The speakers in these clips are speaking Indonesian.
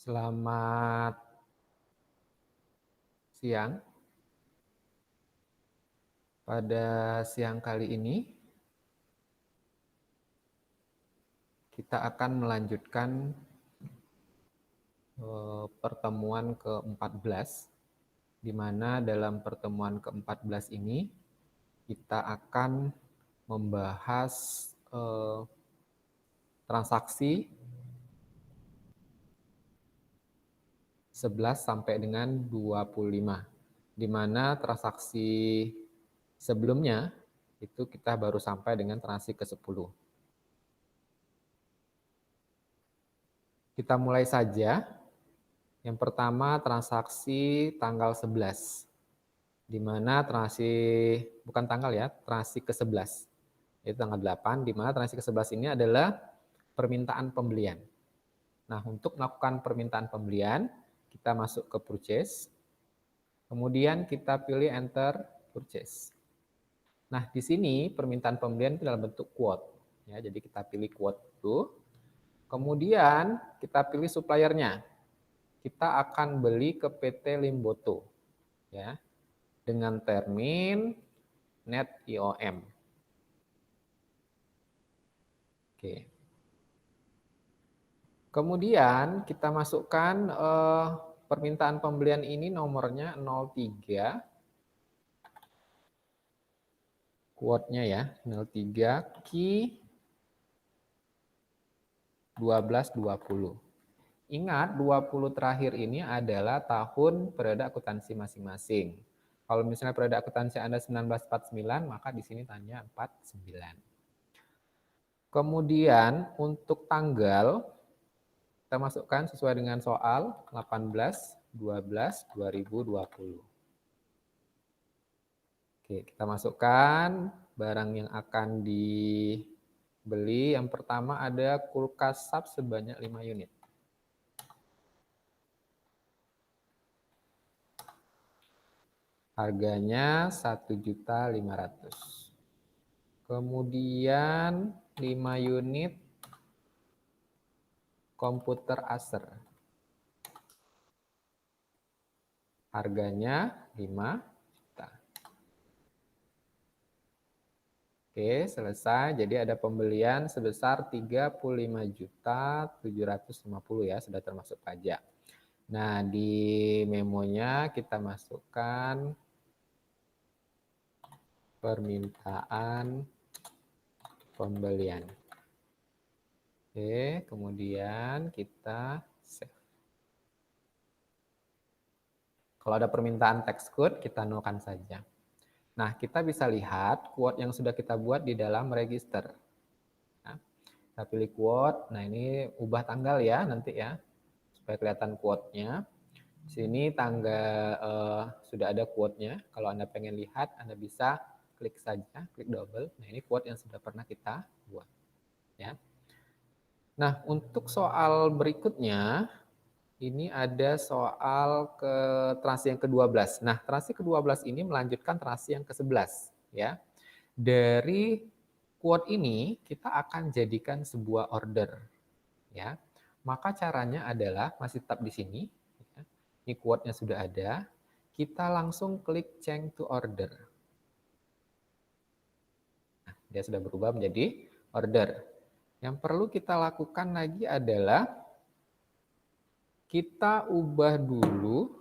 Selamat siang. Pada siang kali ini kita akan melanjutkan pertemuan ke-14, di mana dalam pertemuan ke-14 ini kita akan membahas transaksi 11 sampai dengan 25, di mana transaksi sebelumnya itu kita baru sampai dengan transaksi ke-10. Kita mulai saja. Yang pertama transaksi tanggal 11, di mana bukan tanggal ya, transaksi ke-11, yaitu tanggal 8, di mana transaksi ke-11 ini adalah permintaan pembelian. Nah, untuk melakukan permintaan pembelian, kita masuk ke purchase, kemudian kita pilih enter purchase. Nah, di sini permintaan pembelian itu dalam bentuk quote. Ya, jadi kita pilih quote dulu, kemudian kita pilih suppliernya. Kita akan beli ke PT Limboto, ya, dengan termin net IOM. Oke. Kemudian kita masukkan permintaan pembelian ini nomornya 03, quote-nya ya, 03 key 1220. Ingat, 20 terakhir ini adalah tahun periode akuntansi masing-masing. Kalau misalnya periode akuntansi Anda 1949, maka di sini tanya 49. Kemudian untuk tanggal, kita masukkan sesuai dengan soal 18/12/2020. Oke, kita masukkan barang yang akan dibeli. Yang pertama ada kulkas SAP sebanyak 5 unit. Harganya 1.500.000. Kemudian 5 unit komputer Acer. Harganya 5 juta. Oke, selesai. Jadi ada pembelian sebesar 35.750.000 ya, sudah termasuk pajak. Nah, di memonya kita masukkan permintaan pembelian. Oke, kemudian kita save. Kalau ada permintaan text code, kita nolkan saja. Nah, kita bisa lihat quote yang sudah kita buat di dalam register. Nah, kita pilih quote. Nah, ini ubah tanggal ya nanti ya, supaya kelihatan quote-nya. Di sini sudah ada quote-nya. Kalau Anda pengen lihat, Anda bisa klik saja, klik double. Nah, ini quote yang sudah pernah kita buat. Ya. Nah, untuk soal berikutnya, ini ada soal ke transaksi yang ke-12. Nah, transaksi ke-12 ini melanjutkan transaksi yang ke-11. Ya. Dari quote ini, kita akan jadikan sebuah order. Ya. Maka caranya adalah, masih tetap di sini. Ya. Ini quote-nya sudah ada. Kita langsung klik change to order. Nah, dia sudah berubah menjadi order. Yang perlu kita lakukan lagi adalah kita ubah dulu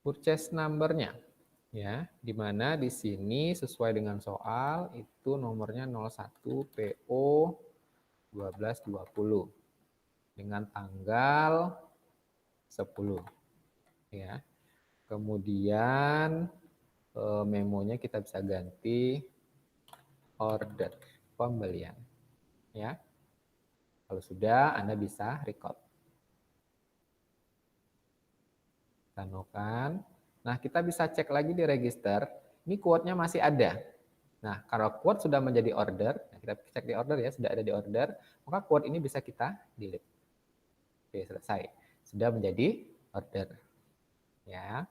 purchase number-nya. Ya, di mana di sini sesuai dengan soal itu nomornya 01 PO 1220 dengan tanggal 10. Ya. Kemudian memonya kita bisa ganti order pembelian. Ya. Kalau sudah, Anda bisa record. Tanokan. Nah, kita bisa cek lagi di register. Ini quote-nya masih ada. Nah, kalau quote sudah menjadi order, nah kita cek di order ya, sudah ada di order, maka quote ini bisa kita delete. Oke, selesai. Sudah menjadi order. Ya.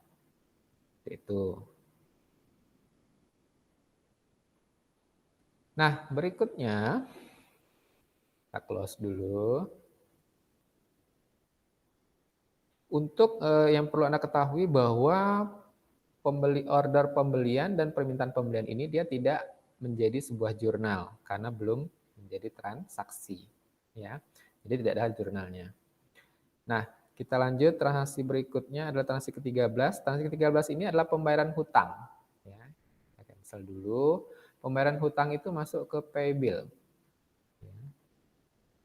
Itu. Nah, berikutnya Kita close dulu. Untuk yang perlu Anda ketahui bahwa order pembelian dan permintaan pembelian ini dia tidak menjadi sebuah jurnal karena belum menjadi transaksi, ya. Jadi tidak ada jurnalnya. Nah, kita lanjut, transaksi berikutnya adalah transaksi ke-13. Transaksi ke-13 ini adalah pembayaran hutang, ya. Kita cancel dulu. Pembayaran hutang itu masuk ke paybill.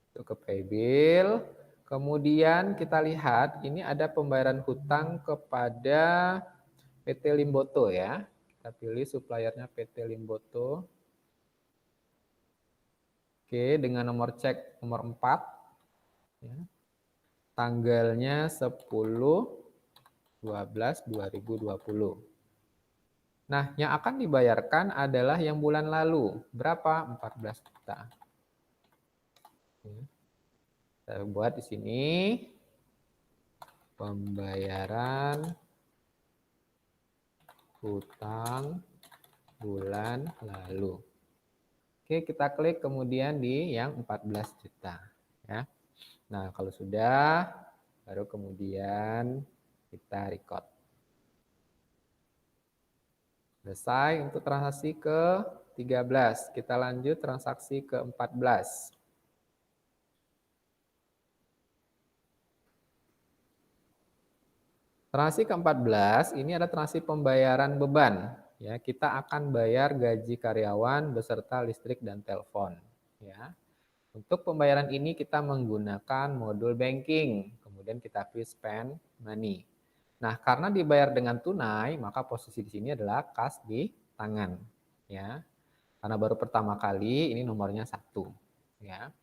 Masuk ke paybill. Kemudian kita lihat ini ada pembayaran hutang kepada PT Limboto, ya. Kita pilih suppliernya PT Limboto. Oke, dengan nomor cek nomor 4. Ya. Tanggalnya 10/12/2020. Nah, yang akan dibayarkan adalah yang bulan lalu. Berapa? 14 juta. Saya buat di sini pembayaran hutang bulan lalu. Oke, kita klik kemudian di yang 14 juta. Ya. Nah, kalau sudah, baru kemudian kita record. Selesai untuk transaksi ke-13. Kita lanjut transaksi ke-14. Transaksi ke-14 ini adalah transaksi pembayaran beban. Ya, kita akan bayar gaji karyawan beserta listrik dan telepon. Ya. Untuk pembayaran ini kita menggunakan modul banking. Kemudian kita pilih spend money. Nah, karena dibayar dengan tunai, maka posisi di sini adalah kas di tangan. Ya. Karena baru pertama kali, ini nomornya 1. Ya.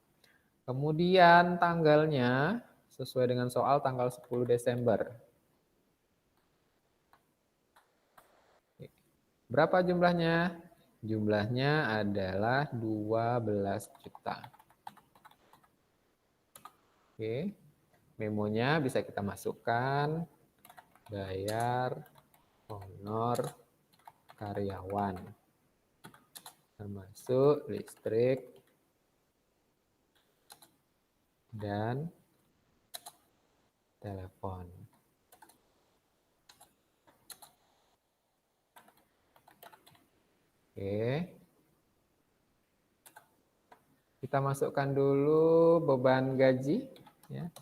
Kemudian tanggalnya sesuai dengan soal tanggal 10 Desember. Berapa jumlahnya? Jumlahnya adalah 12 juta. Oke. Memonya bisa kita masukkan. Bayar honor karyawan. Termasuk listrik dan telepon. Oke. Kita masukkan dulu beban gaji, ya.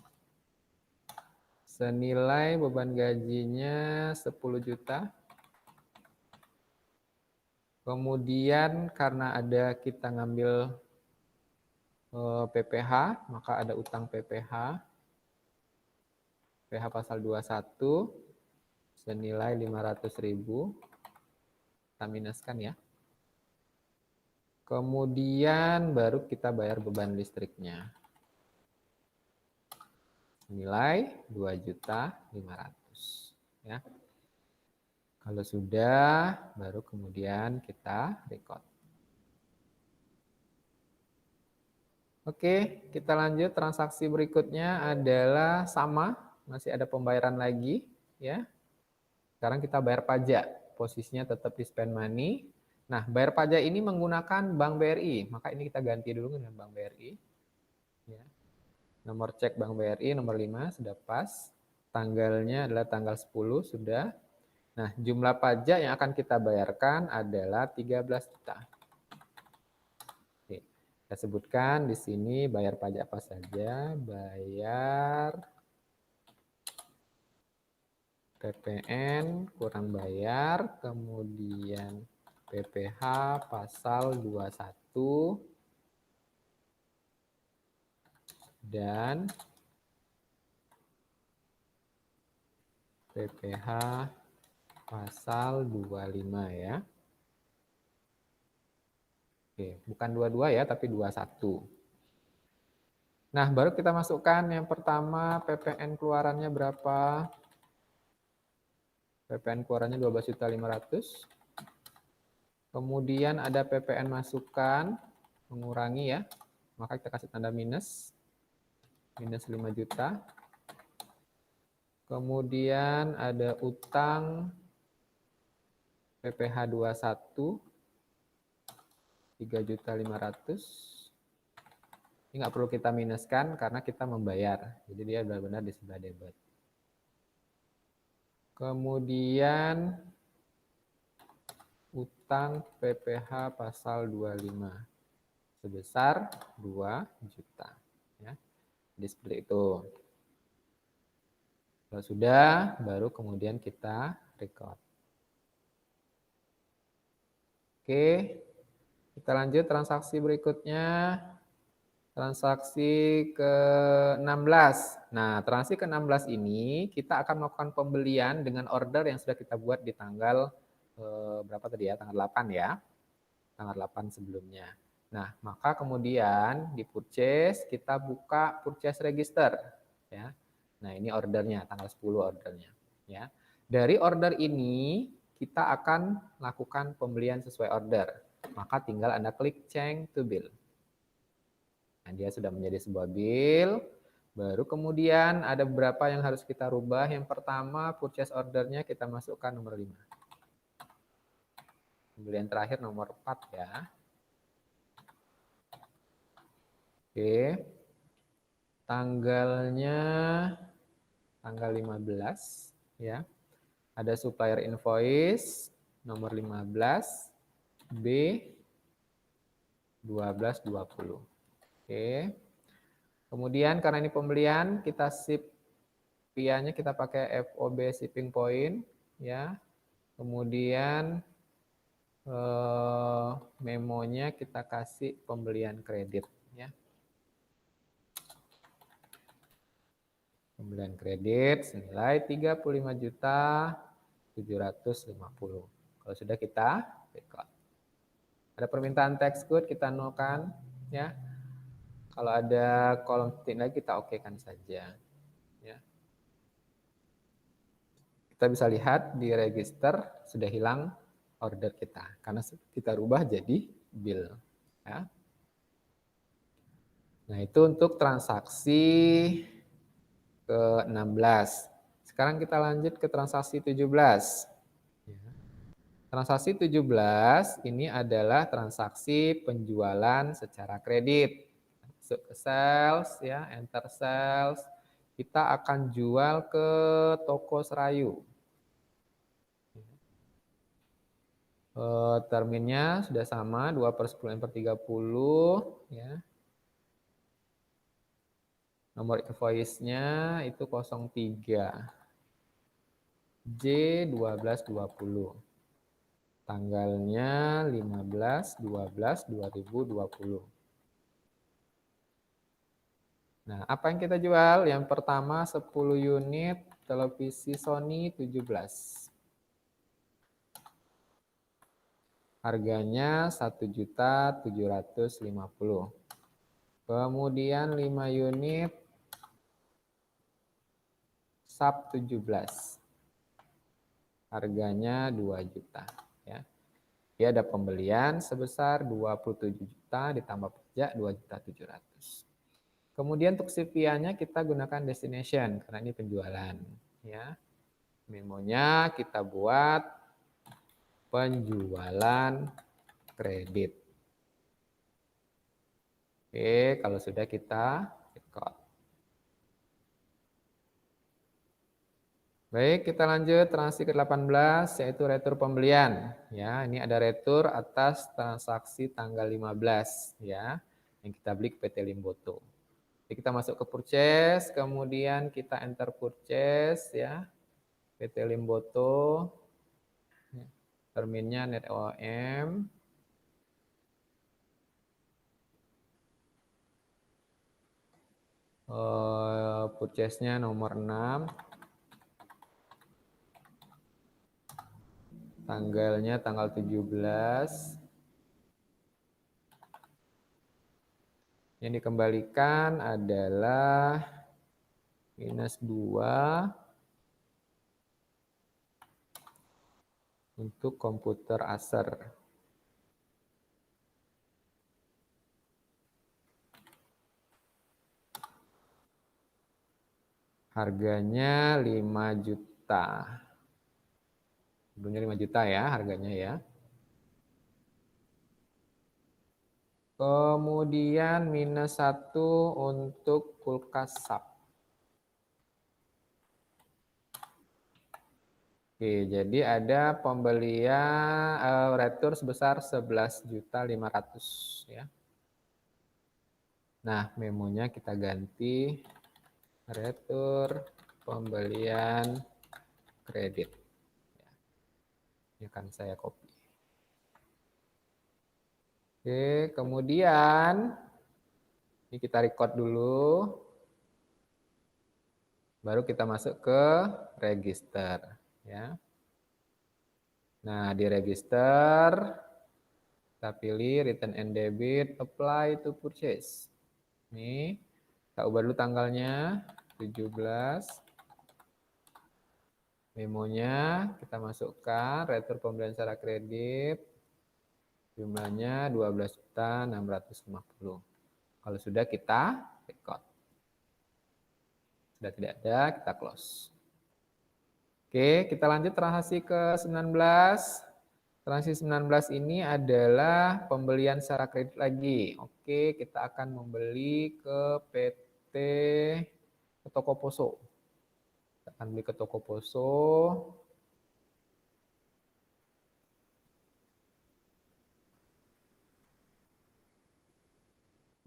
Senilai beban gajinya 10 juta. Kemudian karena ada kita ngambil PPh, maka ada utang PPh. PPh pasal 21 senilai 500.000. Kita minuskan, ya. Kemudian baru kita bayar beban listriknya. Nilai 2.500.000, ya. Kalau sudah, baru kemudian kita record. Oke, kita lanjut. Transaksi berikutnya adalah sama, masih ada pembayaran lagi, ya. Sekarang kita bayar pajak, posisinya tetap di spend money. Nah, bayar pajak ini menggunakan Bank BRI, maka ini kita ganti dulu dengan Bank BRI. Ya. Nomor cek Bank BRI nomor 5 sudah pas. Tanggalnya adalah tanggal 10 sudah. Nah, jumlah pajak yang akan kita bayarkan adalah 13 juta. Oke, kita sebutkan di sini bayar pajak apa saja. Bayar PPN kurang bayar, kemudian PPh pasal 21 dan PPh pasal 25, ya. Oke, bukan 22 ya, tapi 21. Nah, baru kita masukkan yang pertama PPN keluarannya berapa? PPN keluarannya 12.500.000. Kemudian ada PPN masukan, mengurangi, ya. Maka kita kasih tanda minus. Minus 5 juta. Kemudian ada utang PPh 21 3.500.000. Ini nggak perlu kita minuskan karena kita membayar. Jadi dia benar-benar di sebelah debit. Kemudian utang PPh pasal 25 sebesar 2 juta. Ya. Jadi seperti itu. Kalau sudah, baru kemudian kita record. Oke, kita lanjut transaksi berikutnya. Transaksi ke-16. Nah, transaksi ke-16 ini kita akan melakukan pembelian dengan order yang sudah kita buat di tanggal berapa tadi ya? Tanggal 8 ya. Tanggal 8 sebelumnya. Nah, maka kemudian di purchase kita buka purchase register ya. Nah, ini ordernya, tanggal 10 ordernya ya. Dari order ini kita akan lakukan pembelian sesuai order. Maka tinggal Anda klik change to bill. Nah, dia sudah menjadi sebuah bill. Baru kemudian ada beberapa yang harus kita rubah. Yang pertama, purchase ordernya kita masukkan nomor 5. Pembelian terakhir nomor 4 ya. Oke. Tanggalnya tanggal 15 ya. Ada supplier invoice nomor 15 B 1220. Oke. Kemudian karena ini pembelian, kita ship via-nya kita pakai FOB shipping point ya. Kemudian memonya kita kasih pembelian kredit ya. Pembelian kredit senilai 35.750. Kalau sudah kita record. Ada permintaan tax code kita nolkan ya. Kalau ada kolom titik lagi kita okekan saja ya. Kita bisa lihat di register sudah hilang order kita karena kita rubah jadi bill ya. Nah, itu untuk transaksi ke-16. Sekarang kita lanjut ke transaksi 17. Transaksi 17 ini adalah transaksi penjualan secara kredit. Masuk ke sales ya, enter sales. Kita akan jual ke toko Serayu. Terminnya sudah sama 2/10/30 ya. Nomor invoice-nya itu 03 J1220. Tanggalnya 15/12/2020. Nah, apa yang kita jual? Yang pertama 10 unit televisi Sony 17. Harganya 1.750.000. Kemudian 5 unit Sub 17. Harganya 2 juta ya. Dia ada pembelian sebesar 27 juta ditambah pajak 2.700.000. Kemudian untuk CVA-nya kita gunakan destination karena ini penjualan ya. Memonya kita buat penjualan kredit. Oke, kalau sudah kita record. Baik, kita lanjut transaksi ke-18 yaitu retur pembelian. Ya, ini ada retur atas transaksi tanggal 15 ya yang kita beli ke PT Limboto. Jadi kita masuk ke purchase, kemudian kita enter purchase ya. PT Limboto. Terminnya NetOM. Purchase-nya nomor 6. Tanggalnya tanggal 17. Yang dikembalikan adalah minus 2 untuk komputer Acer. Harganya 5 juta. Sebelumnya 5 juta ya harganya ya. Kemudian -1 untuk kulkas SAP. Oke, jadi ada pembelian retur sebesar 11.500.000 ya. Nah, memonya kita ganti retur pembelian kredit. Ini akan saya copy. Oke, kemudian ini kita record dulu. Baru kita masuk ke register ya. Nah, di register kita pilih return and debit, apply to purchase. Ini kita ubah dulu tanggalnya 17. Memonya kita masukkan retur pembelian secara kredit. Jumlahnya 12.650. Kalau sudah kita record. Sudah tidak ada, kita close. Oke, kita lanjut transaksi ke 19. Transaksi 19 ini adalah pembelian secara kredit lagi. Oke, kita akan membeli ke PT ke Toko Poso. Kita akan beli ke Toko Poso.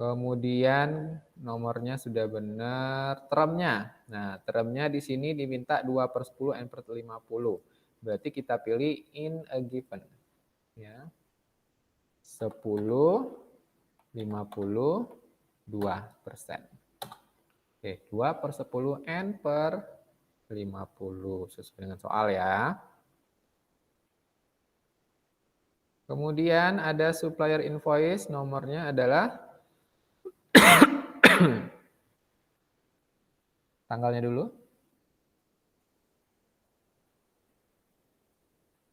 Kemudian nomornya sudah benar, termnya. Nah, termnya di sini diminta 2/10 N/50. Berarti kita pilih in a given. Ya. 10, 50, 2%. Oke, 2/10 N/50 sesuai dengan soal ya. Kemudian ada supplier invoice, nomornya adalah tanggalnya dulu.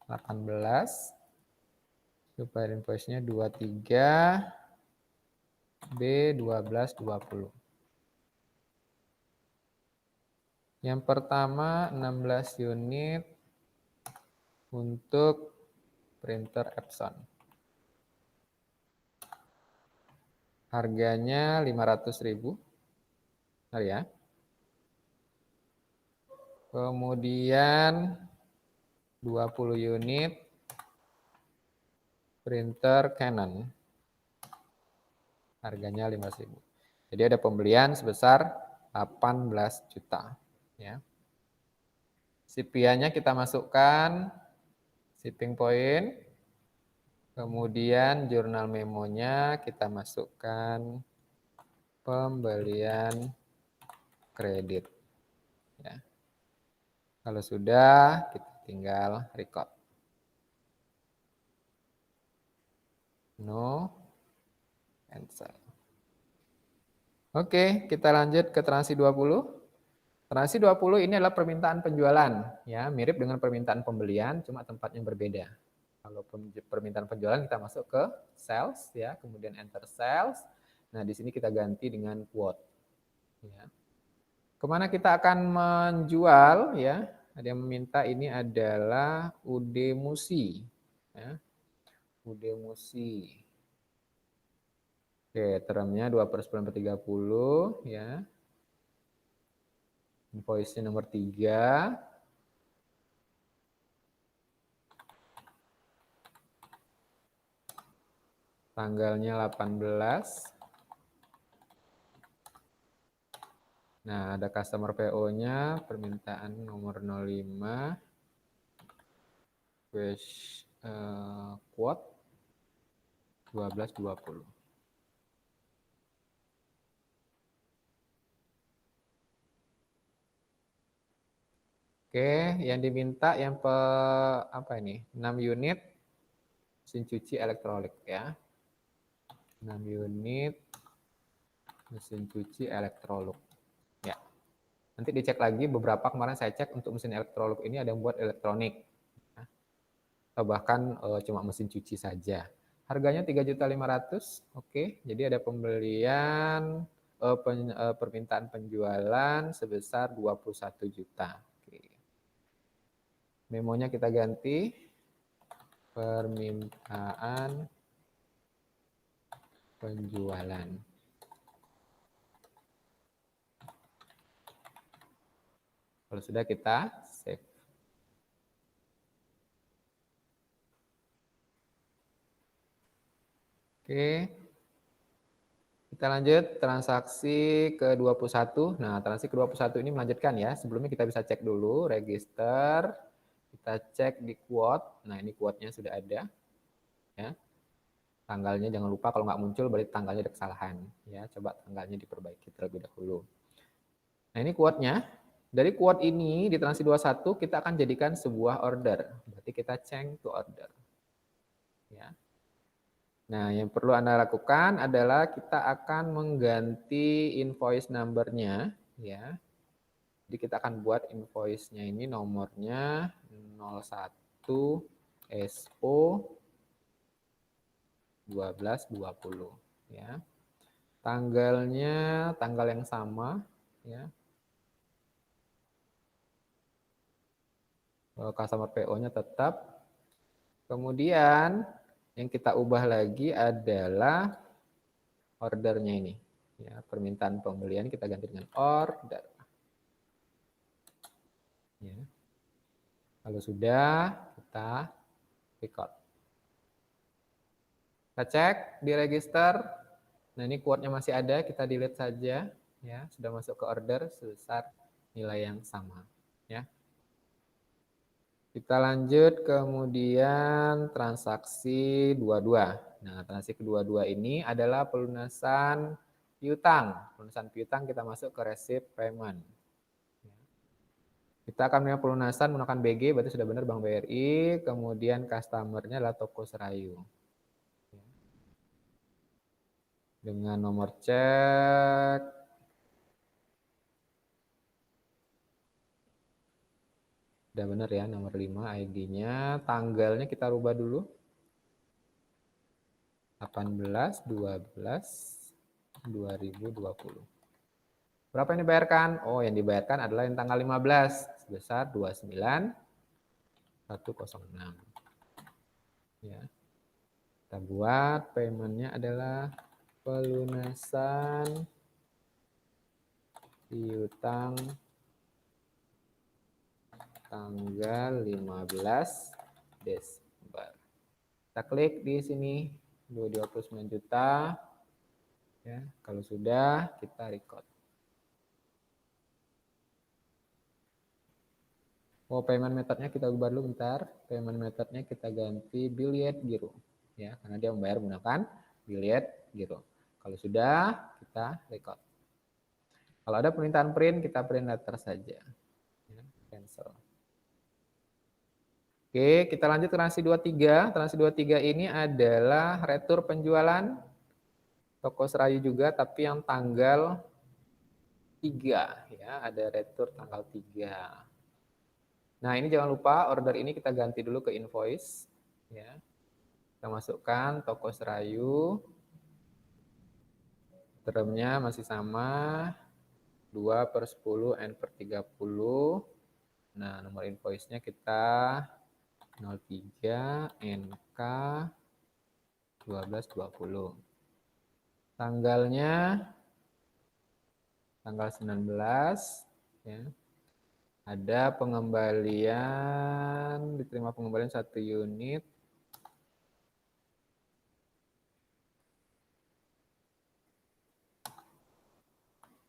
18. Supplier invoice-nya 23 B1220. Yang pertama 16 unit untuk printer Epson. Harganya 500.000. Benar ya. Kemudian 20 unit printer Canon. Harganya 15.000. Jadi ada pembelian sebesar 18 juta. Ya. CPIA-nya kita masukkan, shipping point, kemudian jurnal memonya kita masukkan pembelian kredit. Ya. Kalau sudah, kita tinggal record. No, cancel. Oke, kita lanjut ke transaksi 20. Transaksi 20 ini adalah permintaan penjualan, ya, mirip dengan permintaan pembelian, cuma tempatnya berbeda. Kalau permintaan penjualan kita masuk ke sales, ya, kemudian enter sales. Nah, di sini kita ganti dengan quote. Ya. Kemana kita akan menjual, ya? Ada yang meminta ini adalah UD Musi, ya. UD Musi. Oke, termnya 2/10/30, ya. Invoice nomor 3. Tanggalnya 18. Nah, ada customer PO-nya, permintaan nomor 05. Quote 1220. Oke, yang diminta yang apa ini? 6 unit mesin cuci elektronik ya. 6 unit mesin cuci elektronik. Ya. Nanti dicek lagi, beberapa kemarin saya cek untuk mesin elektronik ini ada yang buat elektronik. Ya. Atau bahkan cuma mesin cuci saja. Harganya 3.500.000. Oke, jadi ada pembelian permintaan penjualan sebesar 21 juta. Oke. Memonya kita ganti permintaan penjualan. Kalau sudah kita save. Oke. Kita lanjut transaksi ke-21. Nah, transaksi ke-21 ini melanjutkan ya. Sebelumnya kita bisa cek dulu register. Kita cek di quote. Nah, ini quote-nya sudah ada. Ya. Tanggalnya jangan lupa, kalau nggak muncul berarti tanggalnya ada kesalahan. Ya, coba tanggalnya diperbaiki terlebih dahulu. Nah, ini quote-nya. Dari quote ini di transaksi 21 kita akan jadikan sebuah order. Berarti kita change to order. Ya. Nah, yang perlu Anda lakukan adalah kita akan mengganti invoice number-nya, ya. Jadi kita akan buat invoice-nya ini nomornya 01 SO 1220, ya. Tanggalnya tanggal yang sama, ya. Customer PO-nya tetap. Kemudian yang kita ubah lagi adalah ordernya ini. Ya, permintaan pembelian kita ganti dengan order. Ya. Kalau sudah, kita record. Kita cek di register. Nah, ini quote-nya masih ada, kita delete saja. Ya, sudah masuk ke order sebesar nilai yang sama. Ya. Kita lanjut kemudian transaksi 22. Nah, transaksi kedua-dua ini adalah pelunasan piutang. Pelunasan piutang kita masuk ke receipt payment. Kita akan melakukan pelunasan menggunakan BG, berarti sudah benar Bank BRI. Kemudian customer-nya adalah Toko Serayu. Dengan nomor cek udah benar ya, nomor 5 ID-nya. Tanggalnya kita rubah dulu. 18/12/2020. Berapa yang dibayarkan? Oh, yang dibayarkan adalah yang tanggal 15 sebesar 29.106. Ya. Kita buat payment-nya adalah pelunasan piutang tanggal 15 Desember. Kita klik di sini 29 juta. Ya, kalau sudah kita record. Oh, payment methodnya kita ubah dulu bentar. Payment methodnya kita ganti billiard giro. Ya, karena dia membayar menggunakan billiard giro. Kalau sudah, kita record. Kalau ada permintaan print, kita print letter saja. Ya, cancel. Oke, kita lanjut transaksi 23. Transaksi 23 ini adalah retur penjualan Toko Serayu juga, tapi yang tanggal 3. Ya, ada retur tanggal 3. Nah, ini jangan lupa order ini kita ganti dulu ke invoice. Ya. Kita masukkan Toko Serayu. Termnya masih sama. 2/10 N/30. Nah, nomor invoice-nya kita 03 NK 1220. Tanggalnya tanggal 19, ya. Ada pengembalian, diterima pengembalian 1 unit.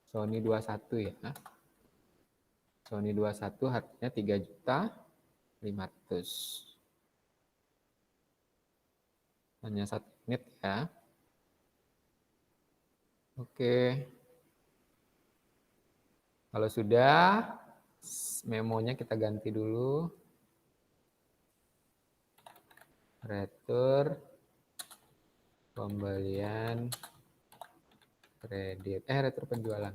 Sony 21 ya. Sony 21 harganya 3.500.000. Hanya 1 unit ya. Oke. Kalau sudah, memonya kita ganti dulu. Retur pembelian kredit. Retur penjualan.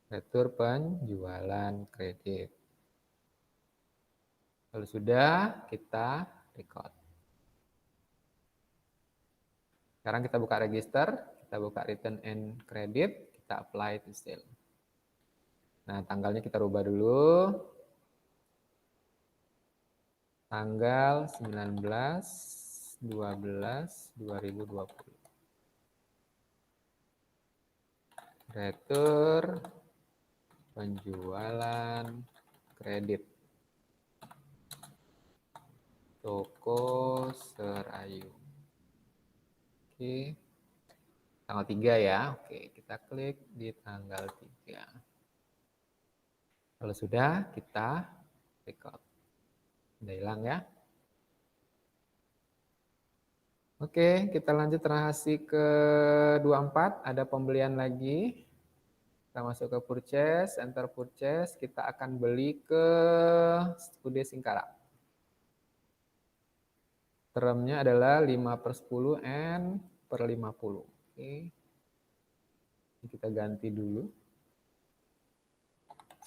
Retur penjualan kredit. Kalau sudah, kita record. Sekarang kita buka register, kita buka return and credit, kita apply to sale. Nah, tanggalnya kita rubah dulu. tanggal 19/12/2020. Retur penjualan kredit toko Serayu. Oke. Tanggal 3 ya. Oke, kita klik di tanggal 3. Kalau sudah, kita record. Udah hilang ya. Oke, kita lanjut transaksi ke 24. Ada pembelian lagi. Kita masuk ke purchase, enter purchase. Kita akan beli ke UD Singkara. Termnya adalah 5/10 N per 50. Oke. Kita ganti dulu.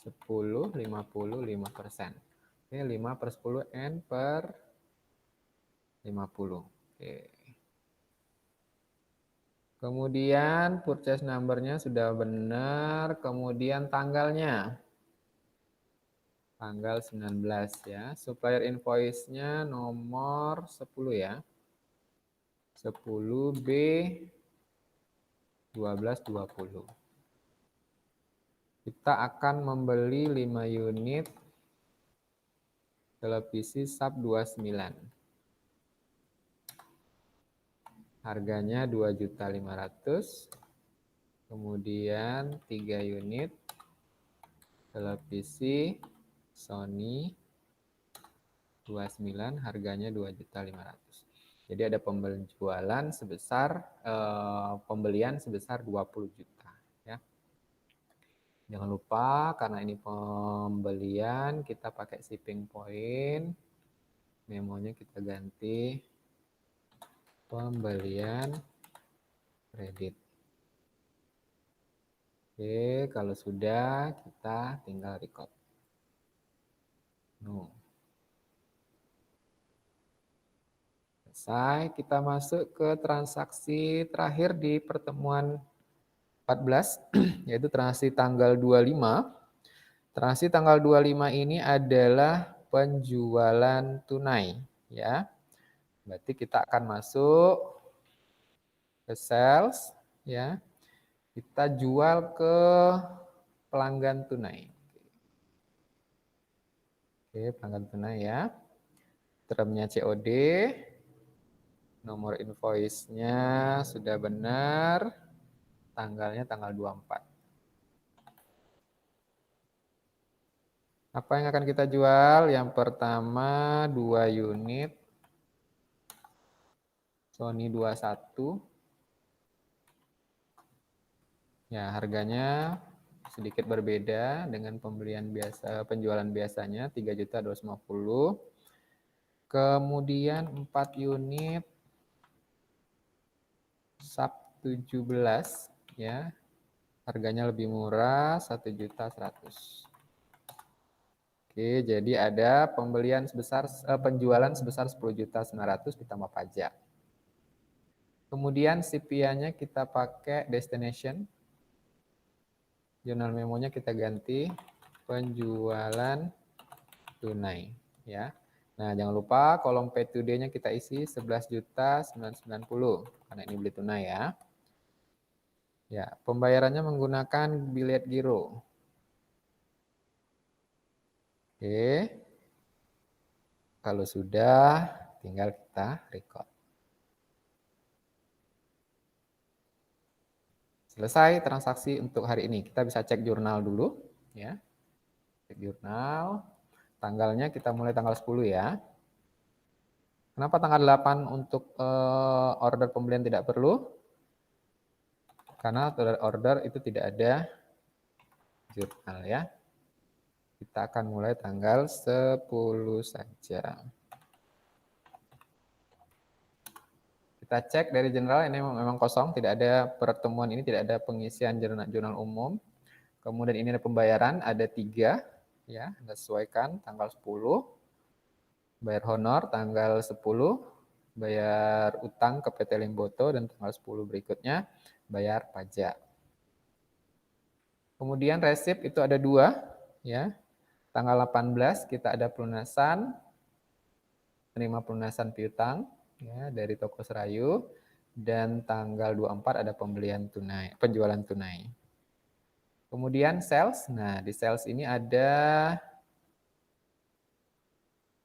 10, 50, 5%. Oke, 5/10 N per 50. Oke. Kemudian purchase number-nya sudah benar, kemudian tanggalnya. Tanggal 19 ya. Supplier invoice-nya nomor 10 ya. 10B 1220. Kita akan membeli 5 unit televisi sub 29. Harganya 2.500.000. Kemudian 3 unit televisi Sony 29, harganya 2.500.000. Jadi ada pembelian sebesar 20 juta ya. Jangan lupa karena ini pembelian kita pakai shipping point. Memonya kita ganti pembelian kredit. Oke, kalau sudah kita tinggal record. Selesai, kita masuk ke transaksi terakhir di pertemuan 14, yaitu transaksi tanggal 25. Transaksi tanggal 25 ini adalah penjualan tunai, ya. Berarti kita akan masuk ke sales, ya. Kita jual ke pelanggan tunai. Oke, pelanggan tunai ya. Termnya COD. Nomor invoice-nya sudah benar. Tanggalnya tanggal 24. Apa yang akan kita jual? Yang pertama 2 unit Sony 21. Ya, harganya sedikit berbeda dengan penjualan biasanya 3.250.000. Kemudian 4 unit sub 17 ya. Harganya lebih murah 1.100.000. Oke, jadi ada penjualan sebesar 10.900.000 ditambah pajak. Kemudian CPA-nya kita pakai destination. Jurnal memonya kita ganti penjualan tunai ya. Nah, jangan lupa kolom P2D-nya kita isi 11.990 karena ini beli tunai ya. Ya, pembayarannya menggunakan bilet giro. Oke. Kalau sudah, tinggal kita record. Selesai transaksi untuk hari ini. Kita bisa cek jurnal dulu ya. Cek jurnal. Tanggalnya kita mulai tanggal 10 ya. Kenapa tanggal 8 untuk order pembelian tidak perlu? Karena order itu tidak ada jurnal ya. Kita akan mulai tanggal 10 saja. Kita cek dari general ini memang kosong, tidak ada pertemuan ini, tidak ada pengisian jurnal umum. Kemudian ini ada pembayaran, ada 3 ya, Anda sesuaikan tanggal 10. Bayar honor tanggal 10, bayar utang ke PT Limboto dan tanggal 10 berikutnya bayar pajak. Kemudian resip itu ada 2 ya. Tanggal 18 kita ada pelunasan penerima pelunasan piutang ya dari toko Serayu, dan tanggal 24 ada penjualan tunai. Kemudian sales. Nah, di sales ini ada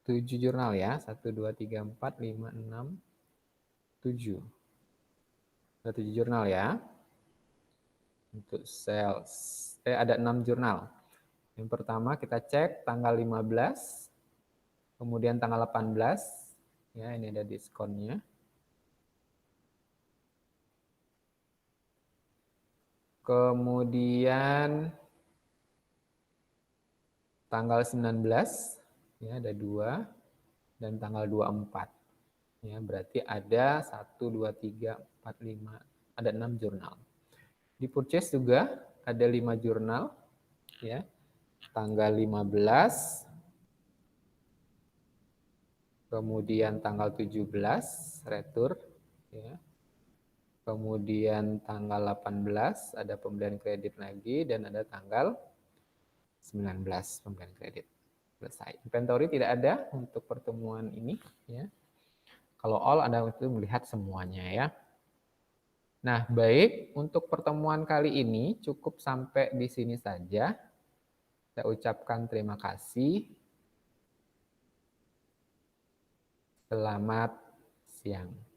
7 jurnal ya. 1 2 3 4 5 6 7. Ada 7 jurnal ya. Untuk sales. Ada 6 jurnal. Yang pertama kita cek tanggal 15, kemudian tanggal 18, ya ini ada diskonnya. Kemudian tanggal 19, ya ada 2, dan tanggal 24. Ya, berarti ada 1, 2, 3, 4, 5, ada 6 jurnal. Di purchase juga ada 5 jurnal, ya. Tanggal 15, kemudian tanggal 17 retur, ya. Kemudian tanggal 18 ada pembelian kredit lagi, dan ada tanggal 19 pembelian kredit. Selesai. Inventory tidak ada untuk pertemuan ini, ya. Kalau all Anda itu melihat semuanya ya. Nah, baik, untuk pertemuan kali ini cukup sampai di sini saja. Saya ucapkan terima kasih. Selamat siang.